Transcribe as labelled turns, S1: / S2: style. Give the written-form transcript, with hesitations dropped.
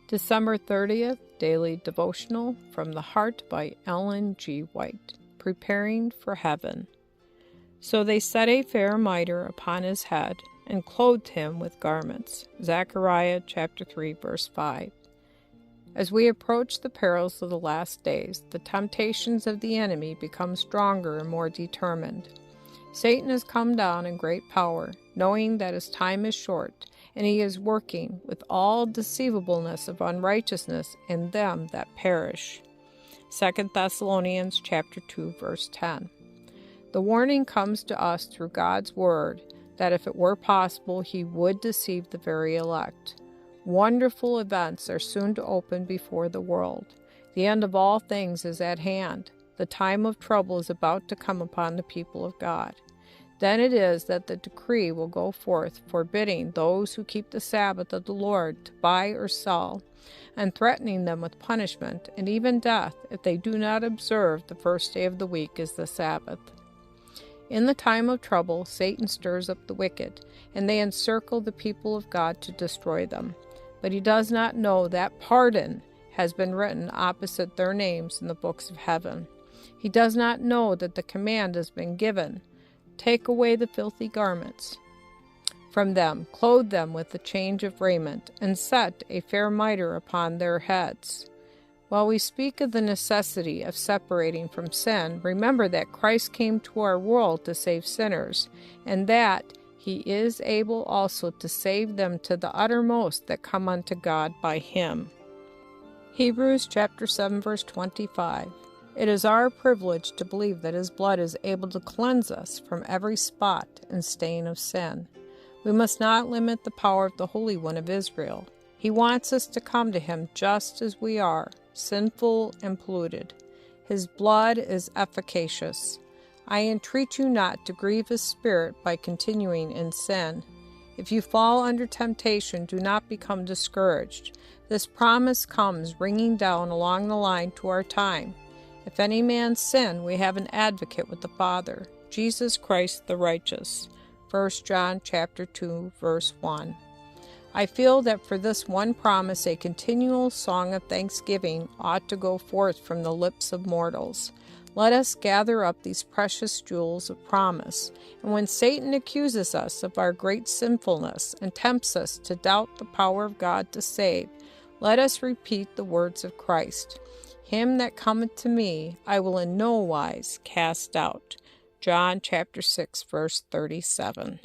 S1: December 30th, Daily Devotional from the Heart by Ellen G. White. Preparing for Heaven. So they set a fair mitre upon his head, and clothed him with garments. Zechariah chapter 3, verse 5. As we approach the perils of the last days, the temptations of the enemy become stronger and more determined. Satan has come down in great power, knowing that his time is short, and he is working with all deceivableness of unrighteousness in them that perish. 2 Thessalonians chapter 2, verse 10. The warning comes to us through God's word that if it were possible, he would deceive the very elect. Wonderful events are soon to open before the world. The end of all things is at hand. The time of trouble is about to come upon the people of God. Then it is that the decree will go forth forbidding those who keep the Sabbath of the Lord to buy or sell, and threatening them with punishment and even death if they do not observe the first day of the week as the Sabbath. In the time of trouble, Satan stirs up the wicked, and they encircle the people of God to destroy them. But he does not know that pardon has been written opposite their names in the books of heaven. He does not know that the command has been given. Take away the filthy garments from them, clothe them with the change of raiment, and set a fair mitre upon their heads. While we speak of the necessity of separating from sin, remember that Christ came to our world to save sinners, and that he is able also to save them to the uttermost that come unto God by him. Hebrews chapter 7, verse 25. It is our privilege to believe that his blood is able to cleanse us from every spot and stain of sin. We must not limit the power of the Holy One of Israel. He wants us to come to him just as we are, sinful and polluted. His blood is efficacious. I entreat you not to grieve his spirit by continuing in sin. If you fall under temptation, do not become discouraged. This promise comes ringing down along the line to our time. If any man sin, we have an advocate with the Father, Jesus Christ the righteous. 1 John chapter 2, verse 1. I feel that for this one promise a continual song of thanksgiving ought to go forth from the lips of mortals. Let us gather up these precious jewels of promise, and when Satan accuses us of our great sinfulness and tempts us to doubt the power of God to save, let us repeat the words of Christ. Him that cometh to me, I will in no wise cast out. John chapter 6, verse 37.